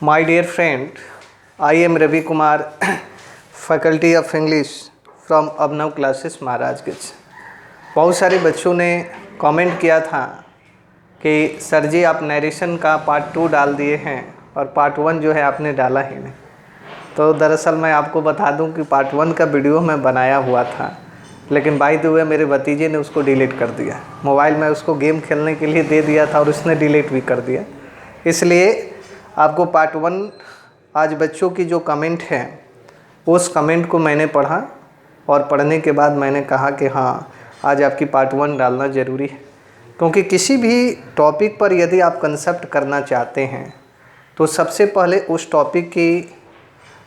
My dear friend, I am Ravi Kumar, Faculty of English from Abhinav Classes Maharajganj. बहुत सारे बच्चों ने comment किया था कि सर जी आप नरेशन का पार्ट 2 डाल दिए हैं और पार्ट 1 जो है आपने डाला ही नहीं। तो दरअसल मैं आपको बता दूं कि पार्ट 1 का वीडियो मैं बनाया हुआ था, लेकिन बाय द वे मेरे भतीजे ने उसको डिलीट कर दिया। मोबाइल में उसको गेम खेलने के लिए दे दिया था और उसने डिलीट भी कर दिया। इसलिए आपको पार्ट 1 आज बच्चों की जो कमेंट है उस कमेंट को मैंने पढ़ा और पढ़ने के बाद मैंने कहा कि हाँ आज आपकी पार्ट 1 डालना ज़रूरी है, क्योंकि किसी भी टॉपिक पर यदि आप कंसेप्ट करना चाहते हैं तो सबसे पहले उस टॉपिक की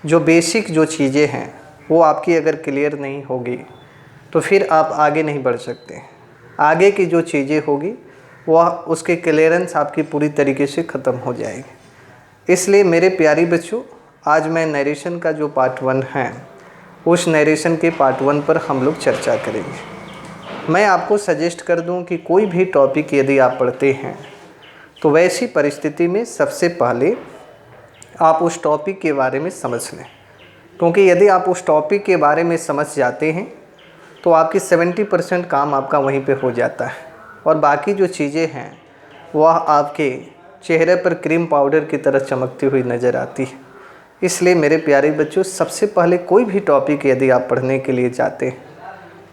जो बेसिक जो चीज़ें हैं वो आपकी अगर क्लियर नहीं होगी तो फिर आप आगे नहीं बढ़ सकते। आगे की जो चीज़ें होगी वह उसके क्लियरेंस आपकी पूरी तरीके से ख़त्म हो जाएगी। इसलिए मेरे प्यारी बच्चों, आज मैं नरेशन का जो पार्ट 1 है उस नरेशन के पार्ट 1 पर हम लोग चर्चा करेंगे। मैं आपको सजेस्ट कर दूं कि कोई भी टॉपिक यदि आप पढ़ते हैं तो वैसी परिस्थिति में सबसे पहले आप उस टॉपिक के बारे में समझ लें, क्योंकि यदि आप उस टॉपिक के बारे में समझ जाते हैं तो आपकी 70% काम आपका वहीं पे हो जाता है और बाकी जो चीज़ें हैं वह आपके चेहरे पर क्रीम पाउडर की तरह चमकती हुई नज़र आती है। इसलिए मेरे प्यारे बच्चों, सबसे पहले कोई भी टॉपिक यदि आप पढ़ने के लिए जाते हैं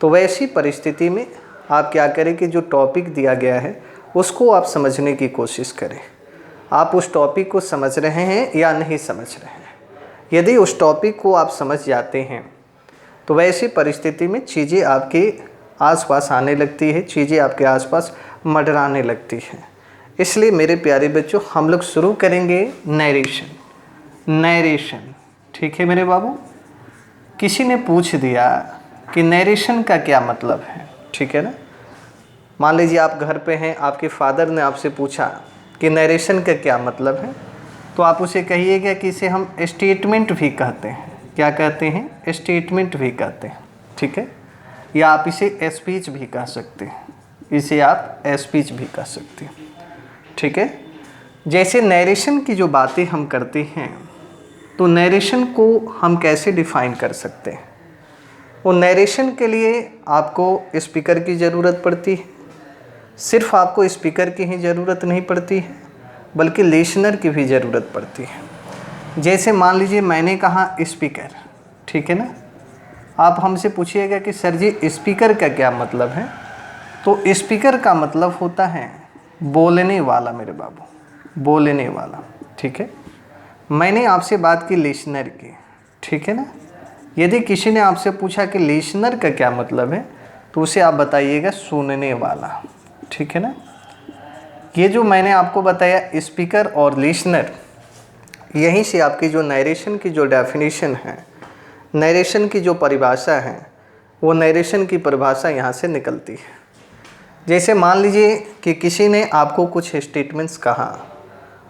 तो वैसी परिस्थिति में आप क्या करें कि जो टॉपिक दिया गया है उसको आप समझने की कोशिश करें। आप उस टॉपिक को समझ रहे हैं या नहीं समझ रहे हैं। यदि उस टॉपिक को आप समझ जाते हैं तो वैसी परिस्थिति में चीज़ें आपके आसपास आने लगती है, चीज़ें आपके आसपास मंडराने लगती हैं। इसलिए मेरे प्यारे बच्चों, हम लोग शुरू करेंगे नरेशन। ठीक है मेरे बाबू। किसी ने पूछ दिया कि नरेशन का क्या मतलब है, ठीक है ना। मान लीजिए आप घर पे हैं, आपके फादर ने आपसे पूछा कि नरेशन का क्या मतलब है, तो आप उसे कहिएगा कि इसे हम स्टेटमेंट भी कहते हैं। क्या कहते हैं? स्टेटमेंट भी कहते हैं, ठीक है। या आप इसे स्पीच भी कह सकते हैं, इसे आप स्पीच भी कह सकते हैं, ठीक है। जैसे नरेशन की जो बातें हम करते हैं तो नरेशन को हम कैसे डिफ़ाइन कर सकते हैं। वो नरेशन के लिए आपको स्पीकर की ज़रूरत पड़ती है। सिर्फ आपको स्पीकर की ही ज़रूरत नहीं पड़ती है, बल्कि लिसनर की भी ज़रूरत पड़ती है। जैसे मान लीजिए मैंने कहा स्पीकर, ठीक है ना। आप हमसे पूछिएगा कि सर जी स्पीकर का क्या मतलब है, तो स्पीकर का मतलब होता है बोलने वाला मेरे बाबू, बोलने वाला, ठीक है। मैंने आपसे बात की लिसनर की, ठीक है ना। यदि किसी ने आपसे पूछा कि लिसनर का क्या मतलब है तो उसे आप बताइएगा सुनने वाला, ठीक है ना। ये जो मैंने आपको बताया स्पीकर और लिसनर, यहीं से आपकी जो नरेशन की जो डेफिनेशन है, नरेशन की जो परिभाषा है, वो नरेशन की परिभाषा यहाँ से निकलती है। जैसे मान लीजिए कि किसी ने आपको कुछ स्टेटमेंट्स कहा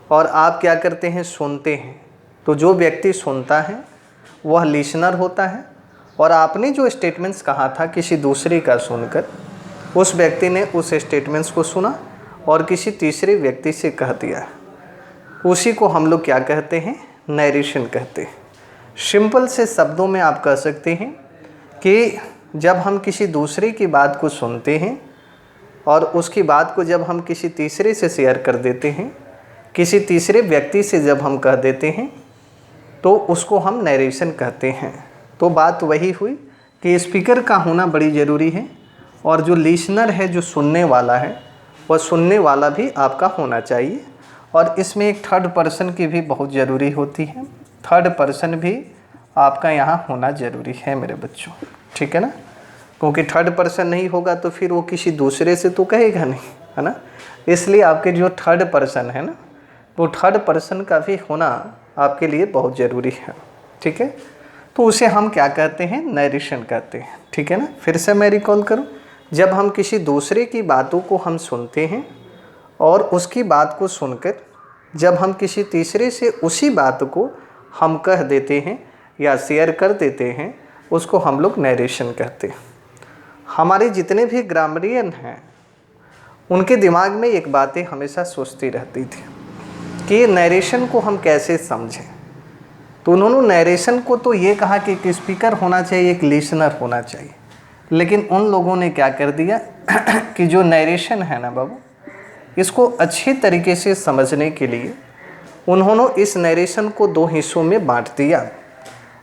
और आप क्या करते हैं, सुनते हैं। तो जो व्यक्ति सुनता है वह लिसनर होता है, और आपने जो स्टेटमेंट्स कहा था किसी दूसरे का सुनकर, उस व्यक्ति ने उस स्टेटमेंट्स को सुना और किसी तीसरे व्यक्ति से कह दिया, उसी को हम लोग क्या कहते हैं, नरेशन कहते हैं। सिंपल से शब्दों में आप कह सकते हैं कि जब हम किसी दूसरे की बात को सुनते हैं और उसकी बात को जब हम किसी तीसरे से शेयर कर देते हैं, किसी तीसरे व्यक्ति से जब हम कह देते हैं, तो उसको हम नरेशन कहते हैं। तो बात वही हुई कि स्पीकर का होना बड़ी ज़रूरी है, और जो लिसनर है, जो सुनने वाला है, वह सुनने वाला भी आपका होना चाहिए। और इसमें एक थर्ड पर्सन की भी बहुत ज़रूरी होती है। थर्ड पर्सन भी आपका यहाँ होना ज़रूरी है मेरे बच्चों, ठीक है ना। क्योंकि थर्ड पर्सन नहीं होगा तो फिर वो किसी दूसरे से तो कहेगा नहीं, है ना। इसलिए आपके जो थर्ड पर्सन है ना, वो थर्ड पर्सन का भी होना आपके लिए बहुत ज़रूरी है, ठीक है। तो उसे हम क्या कहते हैं, नरेशन कहते हैं, ठीक है ना। फिर से मैं रिकॉल करूं, जब हम किसी दूसरे की बातों को हम सुनते हैं और उसकी बात को सुनकर जब हम किसी तीसरे से उसी बात को हम कह देते हैं या शेयर कर देते हैं, उसको हम लोग नरेशन कहते हैं। हमारे जितने भी ग्रामरियन हैं उनके दिमाग में एक बातें हमेशा सोचती रहती थी कि नरेशन को हम कैसे समझें। तो उन्होंने नरेशन को तो ये कहा कि एक स्पीकर होना चाहिए, एक लिसनर होना चाहिए, लेकिन उन लोगों ने क्या कर दिया कि जो नरेशन है ना बाबू, इसको अच्छी तरीके से समझने के लिए उन्होंने इस नरेशन को दो हिस्सों में बांट दिया।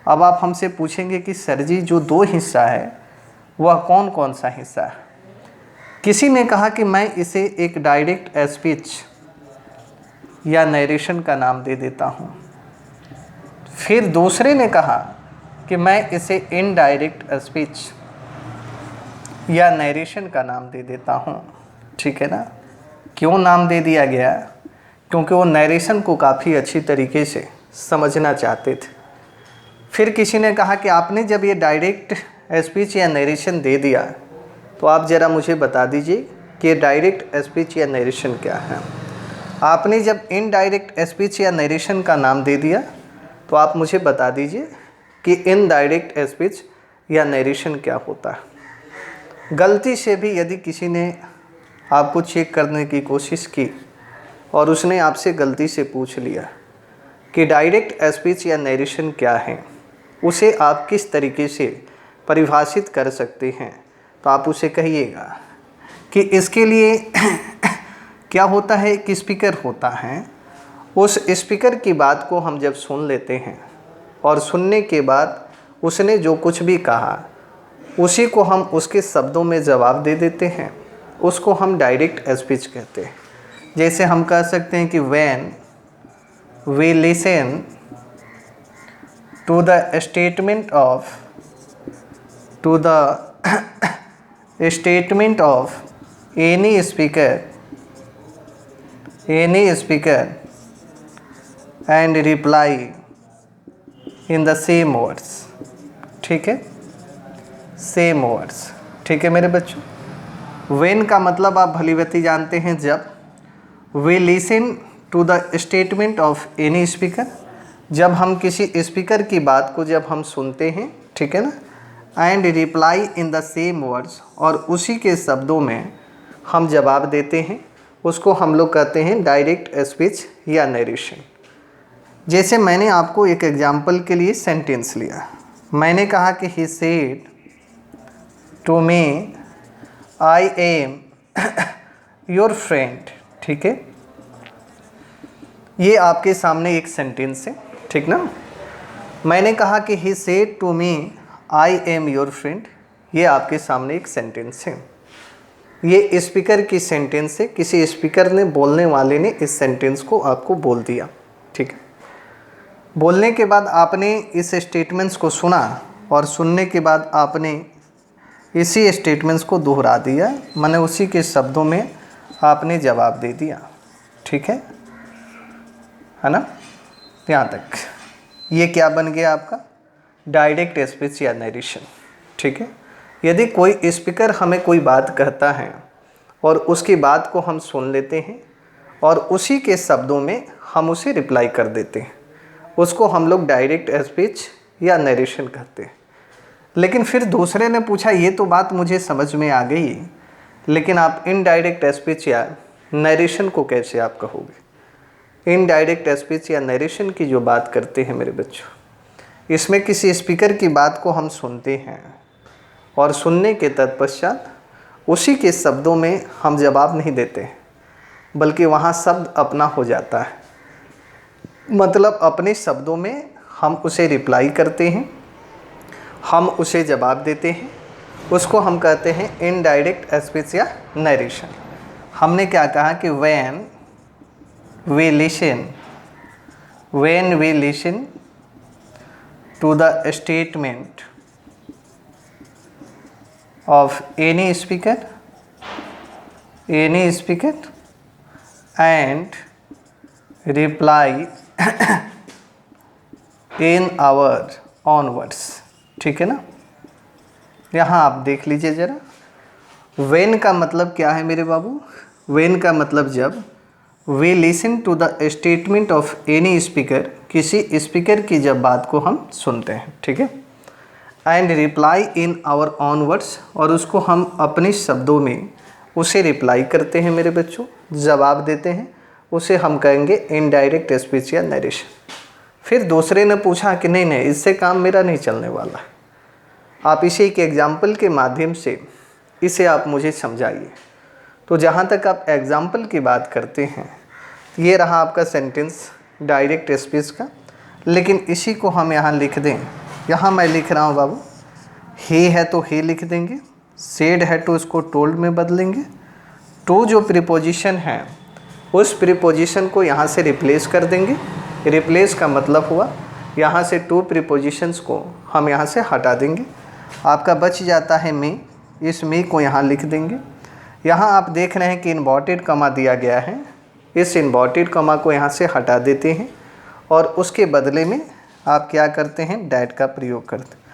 अब आप हमसे पूछेंगे कि सर जी जो दो हिस्सा है वह कौन कौन सा हिस्सा है। किसी ने कहा कि मैं इसे एक डायरेक्ट स्पीच या नरेशन का नाम दे देता हूँ। फिर दूसरे ने कहा कि मैं इसे इनडायरेक्ट स्पीच या नरेशन का नाम दे देता हूँ। ठीक है ना। क्यों नाम दे दिया गया? क्योंकि वो नरेशन को काफ़ी अच्छी तरीके से समझना चाहते थे। फिर किसी ने कहा कि आपने जब ये डायरेक्ट स्पीच या नरेशन दे दिया तो आप ज़रा मुझे बता दीजिए कि डायरेक्ट स्पीच या नरेशन क्या है। आपने जब इनडायरेक्ट स्पीच या नरेशन का नाम दे दिया तो आप मुझे बता दीजिए कि इनडायरेक्ट स्पीच या नरेशन क्या होता है। गलती से भी यदि किसी ने आपको चेक करने की कोशिश की और उसने आपसे गलती से पूछ लिया कि डायरेक्ट स्पीच या नरेशन क्या है, उसे आप किस तरीके से परिभाषित कर सकते हैं, तो आप उसे कहिएगा कि इसके लिए क्या होता है, एक स्पीकर होता है। उस स्पीकर की बात को हम जब सुन लेते हैं और सुनने के बाद उसने जो कुछ भी कहा उसी को हम उसके शब्दों में जवाब दे देते हैं, उसको हम डायरेक्ट स्पीच कहते हैं। जैसे हम कह सकते हैं कि when we listen to the statement of any speaker and reply in the same words. ठीक है, सेम वर्ड्स। ठीक है मेरे बच्चों। व्हेन का मतलब आप भलीभांति जानते हैं, जब we listen to the statement of any speaker, जब हम किसी स्पीकर की बात को जब हम सुनते हैं, ठीक है ना, and reply in the same words, और उसी के शब्दों में हम जवाब देते हैं, उसको हम लोग कहते हैं डायरेक्ट स्पीच या नरेशन। जैसे मैंने आपको एक एग्जाम्पल के लिए सेंटेंस लिया, मैंने कहा कि he said to me I am your friend. ठीक है, ये आपके सामने एक सेंटेंस है, ठीक ना। मैंने कहा कि he said to me I am your friend, ये आपके सामने एक सेंटेंस है। ये स्पीकर की सेंटेंस है, किसी स्पीकर ने, बोलने वाले ने इस सेंटेंस को आपको बोल दिया। ठीक है, बोलने के बाद आपने इस स्टेटमेंट्स को सुना और सुनने के बाद आपने इसी स्टेटमेंट्स को दोहरा दिया, माने उसी के शब्दों में आपने जवाब दे दिया। ठीक है ना। यहाँ तक ये क्या बन गया आपका डायरेक्ट स्पीच या नरेशन। ठीक है, यदि कोई स्पीकर हमें कोई बात कहता है और उसकी बात को हम सुन लेते हैं और उसी के शब्दों में हम उसे रिप्लाई कर देते हैं, उसको हम लोग डायरेक्ट स्पीच या नरेशन कहते हैं। लेकिन फिर दूसरे ने पूछा, ये तो बात मुझे समझ में आ गई, लेकिन आप इनडायरेक्ट स्पीच या नरेशन को कैसे आप कहोगे। इनडायरेक्ट स्पीच या नरेशन की जो बात करते हैं मेरे बच्चों, इसमें किसी स्पीकर की बात को हम सुनते हैं और सुनने के तत्पश्चात उसी के शब्दों में हम जवाब नहीं देते, बल्कि वहाँ शब्द अपना हो जाता है, मतलब अपने शब्दों में हम उसे रिप्लाई करते हैं, हम उसे जवाब देते हैं, उसको हम कहते हैं इनडायरेक्ट स्पीच या नरेशन। हमने क्या कहा कि when we listen to the statement of any speaker and reply in our own words. ठीक है ना। यहाँ आप देख लीजिए ज़रा, व्हेन का मतलब क्या है मेरे बाबू। व्हेन का मतलब जब we listen to the statement of any speaker, किसी स्पीकर की जब बात को हम सुनते हैं, ठीक है, and reply in our own words, और उसको हम अपने शब्दों में उसे रिप्लाई करते हैं मेरे बच्चों, जवाब देते हैं, उसे हम कहेंगे इनडायरेक्ट स्पीच या नरेशन। फिर दूसरे ने पूछा कि नहीं नहीं, इससे काम मेरा नहीं चलने वाला, आप इसे एक एग्जाम्पल के माध्यम से इसे आप मुझे समझाइए। तो जहाँ तक आप एग्जाम्पल की बात करते हैं, ये रहा आपका सेंटेंस डायरेक्ट स्पीच का, लेकिन इसी को हम यहाँ लिख दें। यहाँ मैं लिख रहा हूँ बाबू, ही है तो ही लिख देंगे, सेड है तो उसको टोल्ड में बदलेंगे। टू जो प्रीपोजिशन है उस प्रीपोजिशन को यहाँ से रिप्लेस कर देंगे। रिप्लेस का मतलब हुआ यहाँ से टू प्रीपोजिशंस को हम यहाँ से हटा देंगे। आपका बच जाता है मी, इस मी को यहाँ लिख देंगे। यहाँ आप देख रहे हैं कि इन्वर्टेड कॉमा दिया गया है, इस इन्वर्टेड कॉमा को यहाँ से हटा देते हैं और उसके बदले में आप क्या करते हैं, डैट का प्रयोग करते हैं।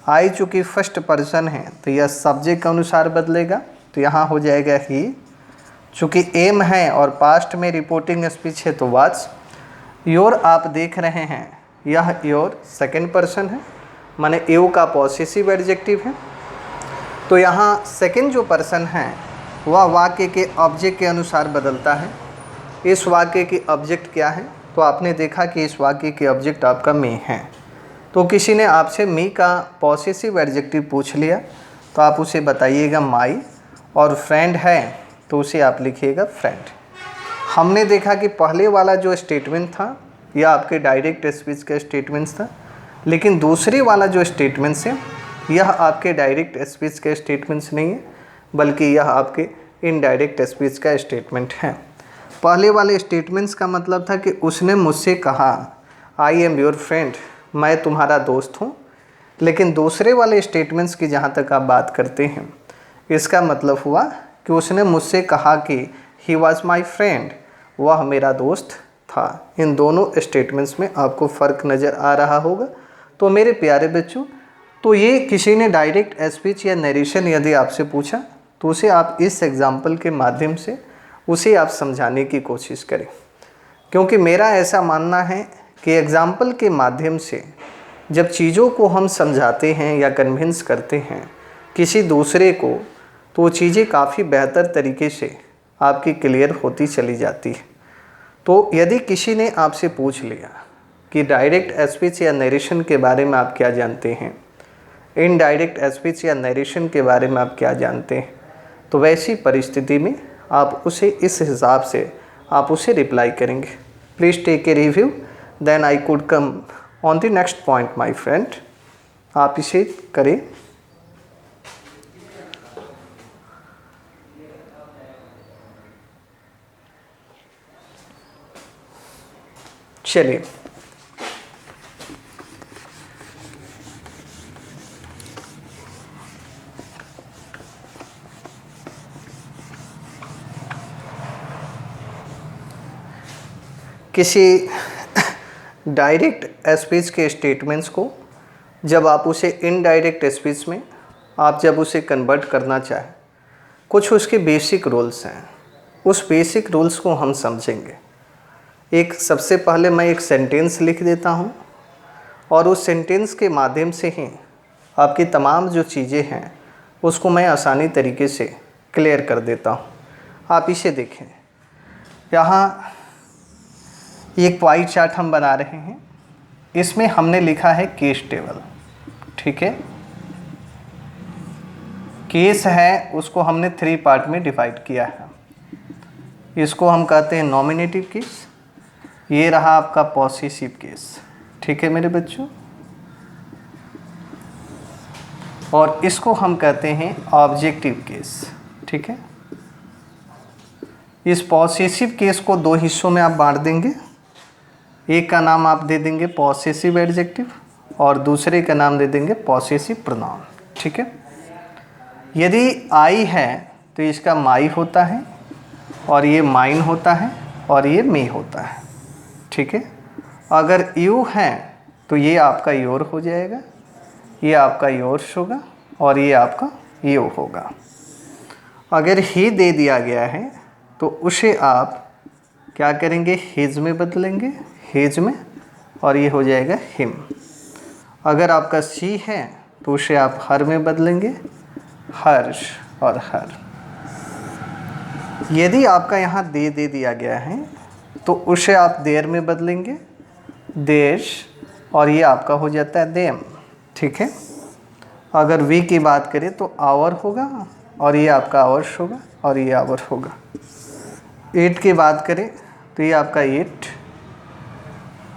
आई चूँकि फर्स्ट पर्सन है तो यह सब्जेक्ट के अनुसार बदलेगा, तो यहाँ हो जाएगा ही। चूँकि एम है और पास्ट में रिपोर्टिंग स्पीच है तो वाज। योर आप देख रहे हैं, यह योर सेकंड पर्सन है, माने यू का पॉसेसिव एडजेक्टिव है। तो यहाँ सेकंड जो पर्सन है वह वाक्य के ऑब्जेक्ट के अनुसार बदलता है। इस वाक्य की ऑब्जेक्ट क्या है, तो आपने देखा कि इस वाक्य की ऑब्जेक्ट आपका मी है। तो किसी ने आपसे मी का पॉसेसिव एडजेक्टिव पूछ लिया तो आप उसे बताइएगा माई, और फ्रेंड है तो उसे आप लिखिएगा फ्रेंड। हमने देखा कि पहले वाला जो स्टेटमेंट था यह आपके डायरेक्ट स्पीच का स्टेटमेंट्स था, लेकिन दूसरे वाला जो स्टेटमेंट्स है यह आपके डायरेक्ट स्पीच के स्टेटमेंट्स नहीं है, बल्कि यह आपके इनडायरेक्ट स्पीच का स्टेटमेंट है। पहले वाले स्टेटमेंट्स का मतलब था कि उसने मुझसे कहा आई एम योर फ्रेंड, मैं तुम्हारा दोस्त हूँ। लेकिन दूसरे वाले स्टेटमेंट्स की जहाँ तक आप बात करते हैं, इसका मतलब हुआ कि उसने मुझसे कहा कि ही वॉज माई फ्रेंड, वह मेरा दोस्त था। इन दोनों स्टेटमेंट्स में आपको फ़र्क नज़र आ रहा होगा। तो मेरे प्यारे बच्चों, तो ये किसी ने डायरेक्ट स्पीच या नरेशन यदि आपसे पूछा तो उसे आप इस एग्ज़ाम्पल के माध्यम से उसे आप समझाने की कोशिश करें, क्योंकि मेरा ऐसा मानना है कि एग्ज़ाम्पल के माध्यम से जब चीज़ों को हम समझाते हैं या कन्विंस करते हैं किसी दूसरे को, तो वो चीज़ें काफ़ी बेहतर तरीके से आपकी क्लियर होती चली जाती है। तो यदि किसी ने आपसे पूछ लिया कि डायरेक्ट स्पीच या नरेशन के बारे में आप क्या जानते हैं, इनडायरेक्ट स्पीच या नरेशन के बारे में आप क्या जानते हैं, तो वैसी परिस्थिति में आप उसे इस हिसाब से आप उसे रिप्लाई करेंगे। Please take a review, then I could come on the next point my friend. आप इसे करें। चलिए, किसी डायरेक्ट स्पीच के स्टेटमेंट्स को जब आप उसे इनडायरेक्ट स्पीच में आप जब उसे कन्वर्ट करना चाहें, कुछ उसके बेसिक रूल्स हैं। उस बेसिक रूल्स को हम समझेंगे। एक सबसे पहले मैं एक सेंटेंस लिख देता हूँ और उस सेंटेंस के माध्यम से ही आपकी तमाम जो चीज़ें हैं उसको मैं आसानी तरीके से क्लियर कर देता हूँ। आप इसे देखें, यहाँ एक पाई चार्ट हम बना रहे हैं। इसमें हमने लिखा है केस टेबल, ठीक है। केस है उसको हमने 3 पार्ट में डिवाइड किया है। इसको हम कहते हैं नॉमिनेटिव केस, ये रहा आपका पॉसेसिव केस, ठीक है मेरे बच्चों, और इसको हम कहते हैं ऑब्जेक्टिव केस, ठीक है। इस पॉसेसिव केस को 2 हिस्सों में आप बांट देंगे। एक का नाम आप दे देंगे पॉसेसिव एडजेक्टिव और दूसरे का नाम दे देंगे पॉसेसिव प्रोनाउन, ठीक है। यदि आई है तो इसका माई होता है और ये माइन होता है और ये मी होता है, ठीक है। अगर यू है तो ये आपका योर हो जाएगा, ये आपका योर्स होगा और ये आपका यो होगा। अगर ही दे दिया गया है तो उसे आप क्या करेंगे, हिज में बदलेंगे, हिज में, और ये हो जाएगा हिम। अगर आपका सी है तो उसे आप हर में बदलेंगे, हर्ष और हर। यदि आपका यहाँ दे दिया गया है तो उसे आप देयर में बदलेंगे, देश, और ये आपका हो जाता है देम। ठीक है। अगर वी की बात करें तो आवर होगा, और ये आपका आवर्स होगा, और ये आवर होगा। 8 की बात करें तो ये आपका 8,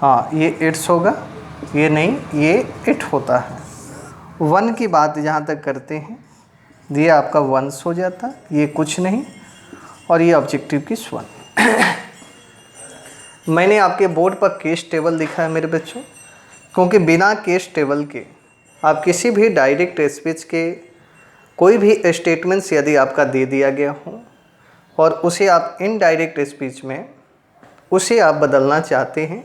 हाँ ये 8 होगा, ये नहीं, ये 8 होता है। 1 की बात जहाँ तक करते हैं, ये आपका 1 हो जाता है, ये कुछ नहीं, और ये ऑब्जेक्टिव की 1। मैंने आपके बोर्ड पर केस टेबल लिखा है मेरे बच्चों, क्योंकि बिना केस टेबल के आप किसी भी डायरेक्ट स्पीच के कोई भी स्टेटमेंट्स यदि आपका दे दिया गया हो और उसे आप इनडायरेक्ट स्पीच में उसे आप बदलना चाहते हैं,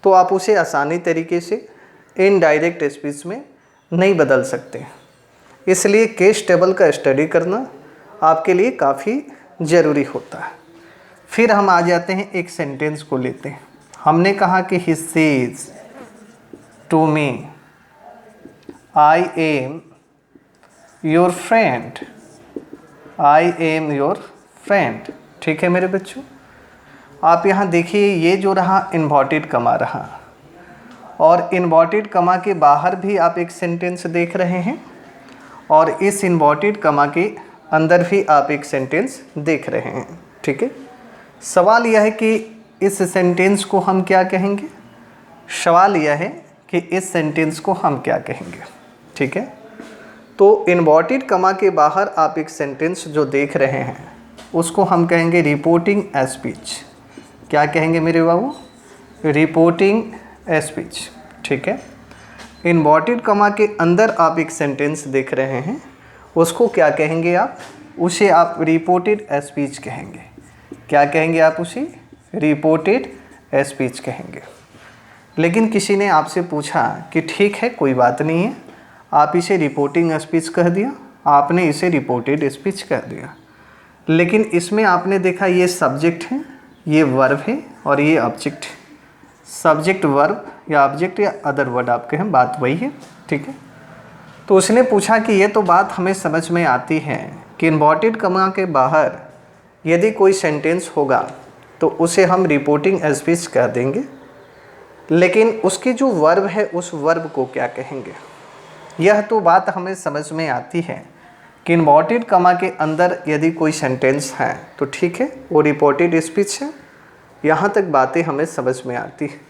तो आप उसे आसानी तरीके से इनडायरेक्ट स्पीच में नहीं बदल सकते। इसलिए केस टेबल का स्टडी करना आपके लिए काफ़ी ज़रूरी होता है। फिर हम आ जाते हैं एक सेंटेंस को लेते हैं। हमने कहा कि he says to me I am your friend, I am your friend. ठीक है मेरे बच्चों, आप यहाँ देखिए, ये जो रहा इन्वर्टेड कमा रहा, और इन्वर्टेड कमा के बाहर भी आप एक सेंटेंस देख रहे हैं, और इस इन्वर्टेड कमा के अंदर भी आप एक सेंटेंस देख रहे हैं। ठीक है। सवाल यह है कि इस सेंटेंस को हम क्या कहेंगे, सवाल यह है कि इस सेंटेंस को हम क्या कहेंगे। ठीक है। तो इन्वर्टेड कमा के बाहर आप एक सेंटेंस जो देख रहे हैं उसको हम कहेंगे रिपोर्टिंग स्पीच। क्या कहेंगे मेरे बाबू, रिपोर्टिंग स्पीच। ठीक है। इन्वर्टेड कमा के अंदर आप एक सेंटेंस देख रहे हैं, उसको क्या कहेंगे आप, उसे आप रिपोर्टेड स्पीच कहेंगे। क्या कहेंगे आप उसे, रिपोर्टेड स्पीच कहेंगे। लेकिन किसी ने आपसे पूछा कि ठीक है कोई बात नहीं है, आप इसे रिपोर्टिंग स्पीच कह दिया, आपने इसे रिपोर्टेड स्पीच कह दिया, लेकिन इसमें आपने देखा ये सब्जेक्ट है, ये वर्ब है, और ये ऑब्जेक्ट है। सब्जेक्ट वर्ब या ऑब्जेक्ट या अदर वर्ड आप कहें, बात वही है। ठीक है। तो उसने पूछा कि ये तो बात हमें समझ में आती है कि इन्वर्टेड कमा के बाहर यदि कोई सेंटेंस होगा तो उसे हम रिपोर्टिंग स्पीच कह देंगे, लेकिन उसकी जो वर्ब है उस वर्ब को क्या कहेंगे। यह तो बात हमें समझ में आती है कि इन्वर्टेड कमा के अंदर यदि कोई सेंटेंस है तो ठीक है वो रिपोर्टेड स्पीच है, यहाँ तक बातें हमें समझ में आती है।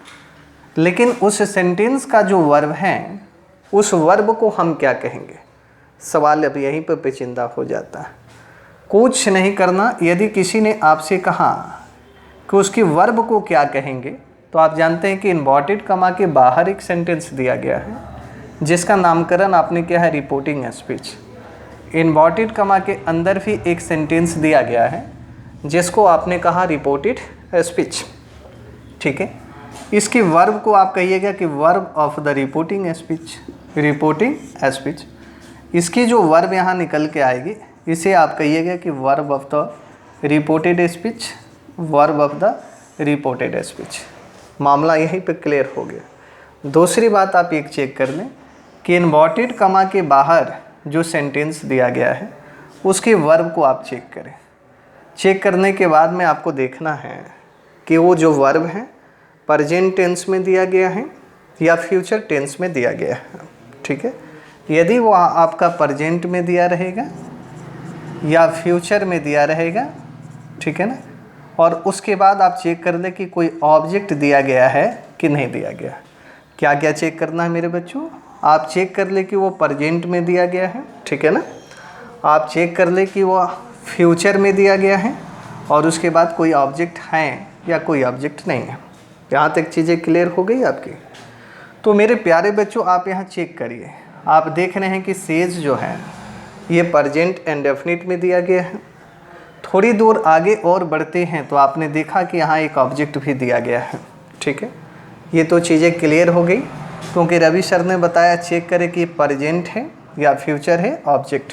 लेकिन उस सेंटेंस का जो वर्ब है उस वर्ब को हम क्या कहेंगे, सवाल अब यहीं पर पेचीदा हो जाता है। कुछ नहीं करना, यदि किसी ने आपसे कहा कि उसकी वर्ब को क्या कहेंगे, तो आप जानते हैं कि इन्वर्टेड कमा के बाहर एक सेंटेंस दिया गया है जिसका नामकरण आपने किया है रिपोर्टिंग स्पीच। इन्वर्टेड कमा के अंदर भी एक सेंटेंस दिया गया है जिसको आपने कहा रिपोर्टेड स्पीच। ठीक है। इसकी वर्ब को आप कहिएगा कि verb of the reporting speech, reporting speech. इसकी जो वर्ब यहाँ निकल के आएगी इसे आप कहिएगा कि verb of the reported speech, verb of the reported speech. मामला यहीं पे क्लियर हो गया। दूसरी बात आप एक चेक कर लें कि इन्वर्टेड कमा के बाहर जो सेंटेंस दिया गया है उसके वर्ब को आप चेक करें। चेक करने के बाद में आपको देखना है कि वो जो वर्ब है प्रेजेंट टेंस में दिया गया है या फ्यूचर टेंस में दिया गया है। ठीक है। यदि वो आपका प्रेजेंट में दिया रहेगा या फ्यूचर में दिया रहेगा, ठीक है ना, और उसके बाद आप चेक कर लें कि कोई ऑब्जेक्ट दिया गया है कि नहीं दिया गया। क्या क्या चेक करना है मेरे बच्चों, आप चेक कर ले कि वो प्रेजेंट में दिया गया है, ठीक है ना, आप चेक कर ले कि वो फ्यूचर में दिया गया है, और उसके बाद कोई ऑब्जेक्ट है या कोई ऑब्जेक्ट नहीं है। यहाँ तक चीज़ें क्लियर हो गई आपकी। तो मेरे प्यारे बच्चों आप यहाँ चेक करिए, आप देख रहे हैं कि सेज जो है ये प्रेजेंट इंडेफिनिट में दिया गया है। थोड़ी दूर आगे और बढ़ते हैं तो आपने देखा कि यहाँ एक ऑब्जेक्ट भी दिया गया है। ठीक है। ये तो चीज़ें क्लियर हो गई, क्योंकि रवि सर ने बताया चेक करें कि प्रेजेंट है या फ्यूचर है ऑब्जेक्ट।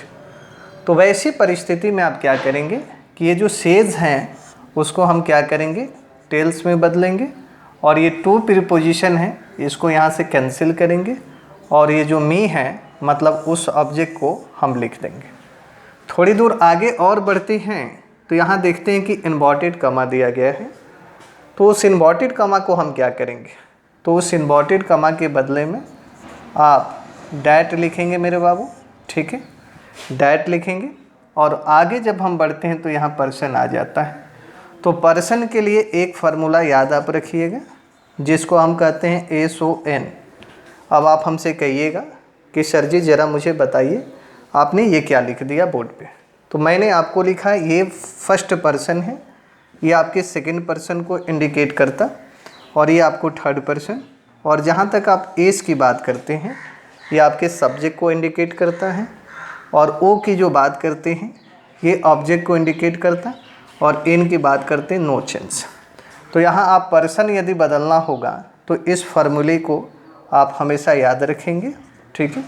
तो वैसी परिस्थिति में आप क्या करेंगे कि ये जो सेज हैं उसको हम क्या करेंगे, टेल्स में बदलेंगे, और ये टू प्रीपोजिशन है इसको यहाँ से कैंसिल करेंगे, और ये जो मी है मतलब उस ऑब्जेक्ट को हम लिख देंगे। थोड़ी दूर आगे और बढ़ते हैं तो यहाँ देखते हैं कि इन्वर्टेड कमा दिया गया है, तो उस इन्वर्टेड कमा को हम क्या करेंगे, तो उस इन्वर्टेड कमा के बदले में आप डैट लिखेंगे मेरे बाबू, ठीक है, डैट लिखेंगे। और आगे जब हम बढ़ते हैं तो यहाँ पर्सन आ जाता है। तो पर्सन के लिए एक फार्मूला याद आप रखिएगा जिसको हम कहते हैं SON। अब आप हमसे कहिएगा कि सर जी ज़रा मुझे बताइए आपने ये क्या लिख दिया बोर्ड पे। तो मैंने आपको लिखा ये फर्स्ट पर्सन है, ये आपके सेकंड पर्सन को इंडिकेट करता, और ये आपको थर्ड पर्सन, और जहाँ तक आप एस की बात करते हैं ये आपके सब्जेक्ट को इंडिकेट करता है, और ओ की जो बात करते हैं ये ऑब्जेक्ट को इंडिकेट करता, और एन की बात करते हैं नो चेंज। तो यहाँ आप पर्सन यदि बदलना होगा तो इस फार्मूले को आप हमेशा याद रखेंगे, ठीक है।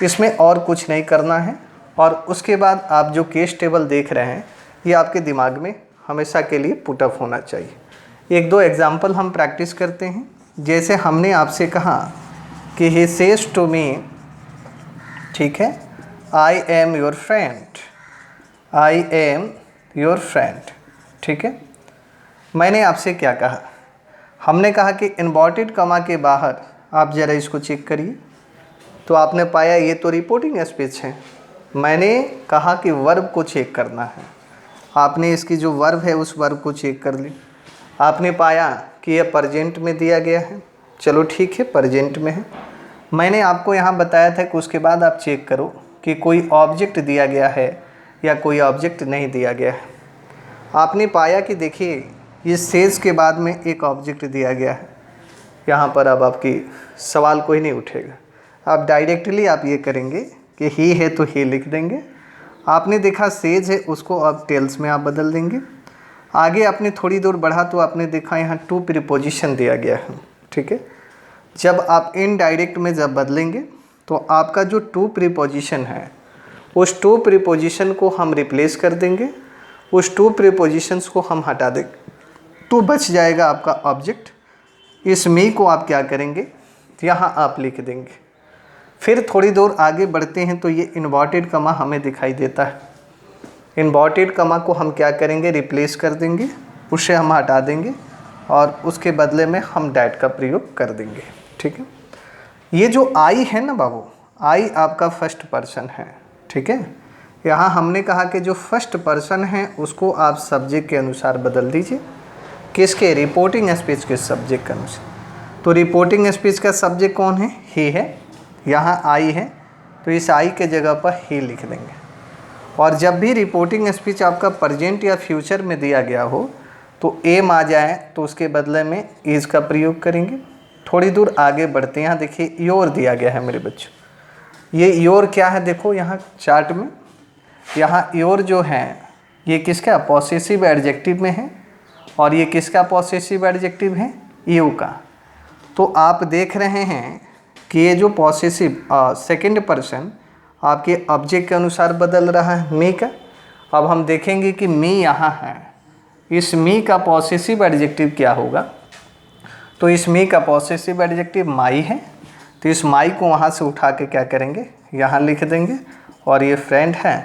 इसमें और कुछ नहीं करना है। और उसके बाद आप जो केस टेबल देख रहे हैं ये आपके दिमाग में हमेशा के लिए पुटअप होना चाहिए। एक दो एग्जाम्पल हम प्रैक्टिस करते हैं। जैसे हमने आपसे कहा कि ही सेज टू मी, ठीक है, आई am your friend, I am your friend, ठीक है। मैंने आपसे क्या कहा, हमने कहा कि इन्वर्टेड कमा के बाहर आप ज़रा इसको चेक करिए। तो आपने पाया ये तो रिपोर्टिंग स्पीच है। मैंने कहा कि वर्ब को चेक करना है, आपने इसकी जो वर्ब है उस वर्ब को चेक कर ली। आपने पाया कि यह प्रेजेंट में दिया गया है, चलो ठीक है प्रेजेंट में है। मैंने आपको यहाँ बताया था कि उसके बाद आप चेक करो कि कोई ऑब्जेक्ट दिया गया है या कोई ऑब्जेक्ट नहीं दिया गया है। आपने पाया कि देखिए ये सेज के बाद में एक ऑब्जेक्ट दिया गया है। यहाँ पर अब आपकी सवाल कोई नहीं उठेगा, आप डायरेक्टली आप ये करेंगे कि ही है तो ही लिख देंगे। आपने देखा सेज है, उसको अब टेल्स में आप बदल देंगे। आगे आपने थोड़ी दूर बढ़ा तो आपने देखा यहाँ टू प्रीपोजिशन दिया गया है, ठीक है। जब आप इनडायरेक्ट में जब बदलेंगे तो आपका जो टू प्रीपोजिशन है उस टू प्रीपोजिशन को हम रिप्लेस कर देंगे, उस टू प्रीपोजिशंस को हम हटा देंगे, तो बच जाएगा आपका ऑब्जेक्ट। इस मी को आप क्या करेंगे, यहाँ आप लिख देंगे। फिर थोड़ी दूर आगे बढ़ते हैं तो ये इन्वर्टेड कमा हमें दिखाई देता है। इन्वर्टेड कमा को हम क्या करेंगे, रिप्लेस कर देंगे, उसे हम हटा देंगे और उसके बदले में हम डैट का प्रयोग कर देंगे, ठीक है। ये जो आई है ना बाबू, आई आपका फर्स्ट पर्सन है, ठीक है। यहाँ हमने कहा कि जो फर्स्ट पर्सन है उसको आप सब्जेक्ट के अनुसार बदल दीजिए। किसके, रिपोर्टिंग स्पीच के सब्जेक्ट के अनुसार। तो रिपोर्टिंग स्पीच का सब्जेक्ट कौन है, ही है, यहाँ आई है, तो इस आई के जगह पर ही लिख देंगे। और जब भी रिपोर्टिंग स्पीच आपका प्रेजेंट या फ्यूचर में दिया गया हो तो एम आ जाए तो उसके बदले में इज़ का प्रयोग करेंगे। थोड़ी दूर आगे बढ़ते हैं, यहाँ देखिए योर दिया गया है मेरे बच्चों। ये योर क्या है, देखो यहाँ चार्ट में, यहाँ योर जो है ये किसका, पॉसेसिव एडजेक्टिव में है, और ये किसका पॉसेसिव एडजेक्टिव है, यू का। तो आप देख रहे हैं कि ये जो पॉसेसिव सेकंड पर्सन आपके ऑब्जेक्ट के अनुसार बदल रहा है, मी का। अब हम देखेंगे कि मी यहाँ है, इस मी का पॉसेसिव एडजेक्टिव क्या होगा। तो इस मी का पॉसेसिव एडजेक्टिव माई है, तो इस माई को वहाँ से उठा के क्या करेंगे, यहाँ लिख देंगे। और ये फ्रेंड है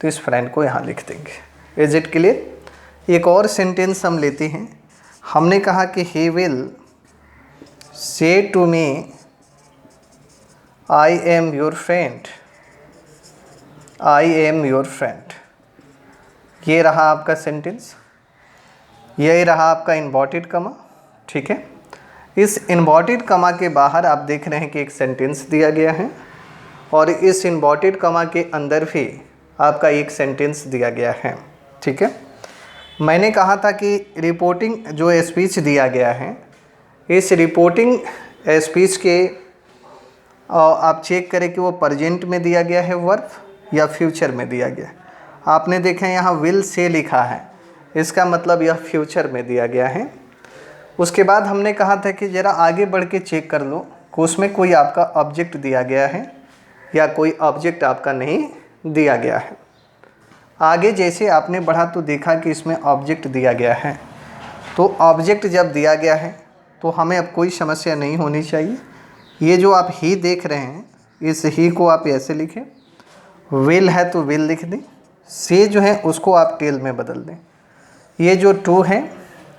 तो इस फ्रेंड को यहाँ लिख देंगे। Is it clear. एक और सेंटेंस हम लेते हैं। हमने कहा कि he will say to me I am your friend, I am your friend. ये रहा आपका सेंटेंस, यही रहा आपका इन्वर्टेड कमा, ठीक है। इस इन्वर्टेड कमा के बाहर आप देख रहे हैं कि एक सेंटेंस दिया गया है, और इस इन्वर्टेड कमा के अंदर भी आपका एक सेंटेंस दिया गया है, ठीक है। मैंने कहा था कि रिपोर्टिंग जो स्पीच दिया गया है, इस रिपोर्टिंग स्पीच के आप चेक करें कि वो प्रेजेंट में दिया गया है वर्ब या फ्यूचर में दिया गया है। आपने देखा यहाँ विल से लिखा है, इसका मतलब यह फ्यूचर में दिया गया है। उसके बाद हमने कहा था कि ज़रा आगे बढ़ के चेक कर लो कि उसमें कोई आपका ऑब्जेक्ट दिया गया है या कोई ऑब्जेक्ट आपका नहीं दिया गया है। आगे जैसे आपने बढ़ा तो देखा कि इसमें ऑब्जेक्ट दिया गया है। तो ऑब्जेक्ट जब दिया गया है तो हमें अब कोई समस्या नहीं होनी चाहिए। ये जो आप ही देख रहे हैं, इस ही को आप ऐसे लिखें, विल है तो विल लिख दें, से जो है उसको आप टेल में बदल दें। ये जो टू है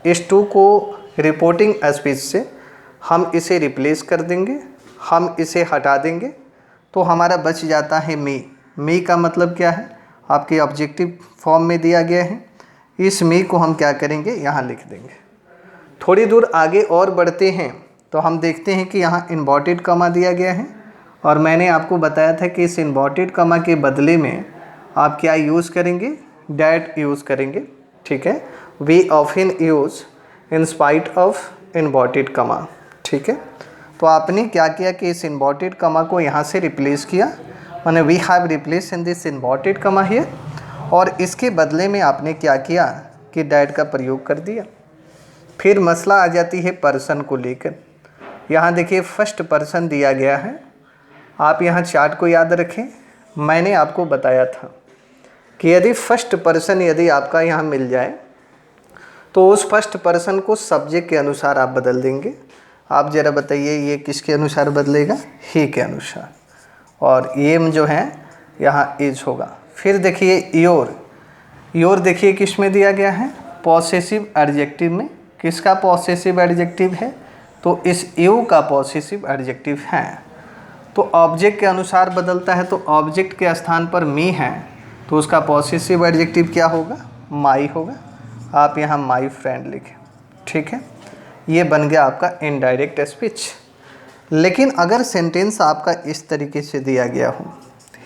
इस टू को रिपोर्टिंग स्पीच से हम इसे रिप्लेस कर देंगे, हम इसे हटा देंगे, तो हमारा बच जाता है मी। मी का मतलब क्या है, आपके ऑब्जेक्टिव फॉर्म में दिया गया है। इस मी को हम क्या करेंगे, यहाँ लिख देंगे। थोड़ी दूर आगे और बढ़ते हैं तो हम देखते हैं कि यहाँ इन्वर्टेड कॉमा दिया गया है, और मैंने आपको बताया था कि इस इन्वर्टेड कॉमा के बदले में आप क्या यूज़ करेंगे, डैट यूज़ करेंगे। ठीक है, we often use in spite of inverted comma. ठीक है, तो आपने क्या किया कि इस इन्वर्टेड कॉमा को यहाँ से रिप्लेस किया, माने we have replace in this inverted comma here, और इसके बदले में आपने क्या किया कि डैट का प्रयोग कर दिया। फिर मसला आ जाती है पर्सन को लेकर। यहाँ देखिए फर्स्ट पर्सन दिया गया है। आप यहाँ चार्ट को याद रखें, मैंने आपको बताया था कि यदि फर्स्ट पर्सन यदि आपका यहाँ मिल जाए तो उस फर्स्ट पर्सन को सब्जेक्ट के अनुसार आप बदल देंगे। आप ज़रा बताइए ये किसके अनुसार बदलेगा, ही के अनुसार, और ये जो है यहाँ इज होगा। फिर देखिए योर, योर देखिए किस में दिया गया है, पॉसेसिव एडजेक्टिव में। किसका पॉसेसिव एडजेक्टिव है, तो इस यू का पॉसेसिव एडजेक्टिव है। तो ऑब्जेक्ट के अनुसार बदलता है, तो ऑब्जेक्ट के स्थान पर मी है तो उसका पॉसेसिव एडजेक्टिव क्या होगा, माई होगा। आप यहाँ माई फ्रेंड लिखें। ठीक है, ये बन गया आपका इनडायरेक्ट स्पीच। लेकिन अगर सेंटेंस आपका इस तरीके से दिया गया हो,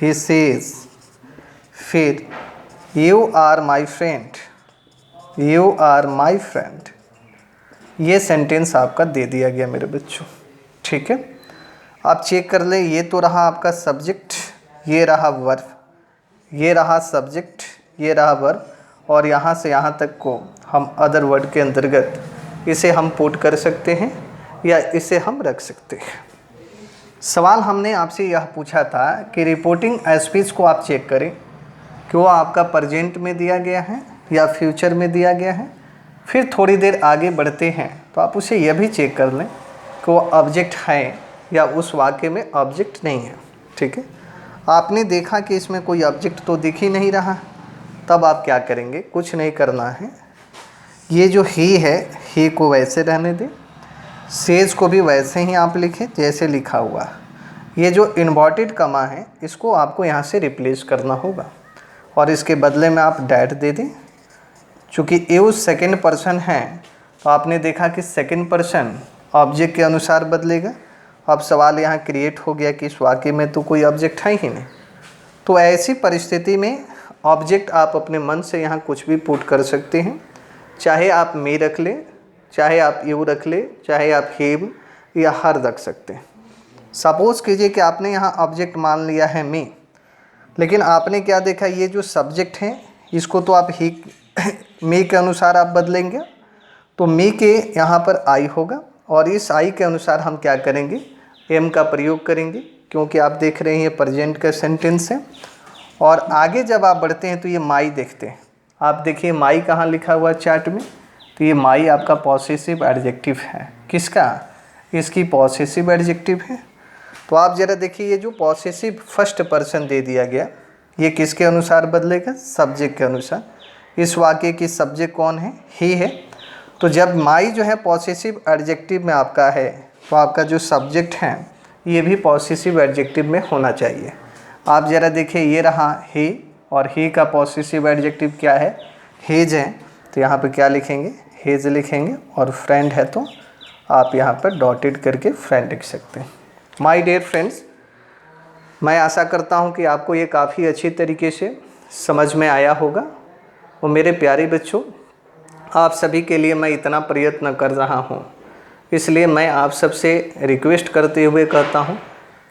ही सेज, फिर you are my friend, you are my friend, ये सेंटेंस आपका दे दिया गया मेरे बच्चों। ठीक है, आप चेक कर ले, ये तो रहा आपका सब्जेक्ट, ये रहा वर्ब, ये रहा सब्जेक्ट, ये रहा वर्ब, और यहाँ से यहाँ तक को हम अदर वर्ड के अंतर्गत इसे हम पुट कर सकते हैं या इसे हम रख सकते हैं। सवाल हमने आपसे यह पूछा था कि रिपोर्टिंग स्पीच को आप चेक करें कि वो आपका प्रेजेंट में दिया गया है या फ्यूचर में दिया गया है। फिर थोड़ी देर आगे बढ़ते हैं तो आप उसे यह भी चेक कर लें कि वो ऑब्जेक्ट है या उस वाक्य में ऑब्जेक्ट नहीं है। ठीक है, आपने देखा कि इसमें कोई ऑब्जेक्ट तो दिख ही नहीं रहा, तब आप क्या करेंगे, कुछ नहीं करना है। ये जो ही है, ही को वैसे रहने दें, सेज को भी वैसे ही आप लिखें जैसे लिखा हुआ। ये जो इन्वर्टेड कॉमा है इसको आपको यहाँ से रिप्लेस करना होगा, और इसके बदले में आप डैट दे दें। चूँकि यू सेकंड पर्सन है तो आपने देखा कि सेकंड पर्सन ऑब्जेक्ट के अनुसार बदलेगा। अब सवाल यहाँ क्रिएट हो गया कि इस वाक्य में तो कोई ऑब्जेक्ट है ही नहीं। तो ऐसी परिस्थिति में ऑब्जेक्ट आप अपने मन से यहाँ कुछ भी पुट कर सकते हैं, चाहे आप मी रख लें, चाहे आप यू रख लें, चाहे आप हिम या हर रख सकते हैं। सपोज़ कीजिए कि आपने यहाँ ऑब्जेक्ट मान लिया है मी, लेकिन आपने क्या देखा, ये जो सब्जेक्ट है इसको तो आप ही मी के अनुसार आप बदलेंगे, तो मी के यहाँ पर आई होगा, और इस आई के अनुसार हम क्या करेंगे, एम का प्रयोग करेंगे, क्योंकि आप देख रहे हैं प्रेजेंट का सेंटेंस है। और आगे जब आप बढ़ते हैं तो ये माई देखते हैं। आप देखिए माई कहाँ लिखा हुआ है चार्ट में, तो ये माई आपका पॉसेसिव एडजेक्टिव है। किसका, इसकी पॉसेसिव एडजेक्टिव है। तो आप ज़रा देखिए ये जो पॉसेसिव फर्स्ट पर्सन दे दिया गया, ये किसके अनुसार बदलेगा, सब्जेक्ट के अनुसार। इस वाक्य की सब्जेक्ट कौन है, ही है। तो जब माई जो है पॉसेसिव एडजेक्टिव में आपका है, तो आपका जो सब्जेक्ट है ये भी पॉसेसिव एडजेक्टिव में होना चाहिए। आप ज़रा देखिए ये रहा ही, और ही का पॉसेसिव एडजेक्टिव क्या है, हेज है, तो यहाँ पे क्या लिखेंगे, हेज लिखेंगे, और फ्रेंड है तो आप यहाँ पर डॉटेड करके फ्रेंड लिख सकते हैं। माय डियर फ्रेंड्स, मैं आशा करता हूँ कि आपको ये काफ़ी अच्छी तरीके से समझ में आया होगा। और मेरे प्यारे बच्चों, आप सभी के लिए मैं इतना प्रयत्न कर रहा हूँ, इसलिए मैं आप सबसे रिक्वेस्ट करते हुए कहता हूँ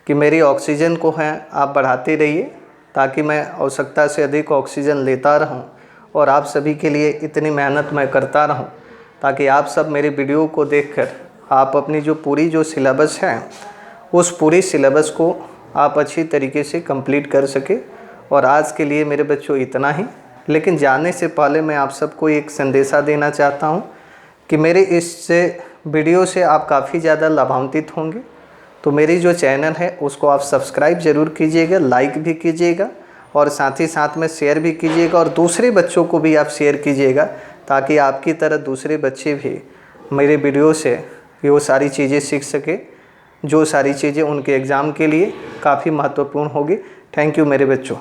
कि मेरी ऑक्सीजन को है आप बढ़ाते रहिए, ताकि मैं आवश्यकता से अधिक ऑक्सीजन लेता रहूं, और आप सभी के लिए इतनी मेहनत मैं करता रहूं, ताकि आप सब मेरे वीडियो को देखकर आप अपनी जो पूरी जो सिलेबस है उस पूरी सिलेबस को आप अच्छी तरीके से कंप्लीट कर सके। और आज के लिए मेरे बच्चों इतना ही। लेकिन जाने से पहले मैं आप सबको एक संदेशा देना चाहता हूँ कि मेरे इस वीडियो से आप काफ़ी ज़्यादा लाभान्वित होंगे। तो मेरी जो चैनल है उसको आप सब्सक्राइब ज़रूर कीजिएगा, लाइक भी कीजिएगा, और साथ ही साथ में शेयर भी कीजिएगा, और दूसरे बच्चों को भी आप शेयर कीजिएगा, ताकि आपकी तरह दूसरे बच्चे भी मेरे वीडियो से वो सारी चीज़ें सीख सके, जो सारी चीज़ें उनके एग्ज़ाम के लिए काफ़ी महत्वपूर्ण होगी। थैंक यू मेरे बच्चों।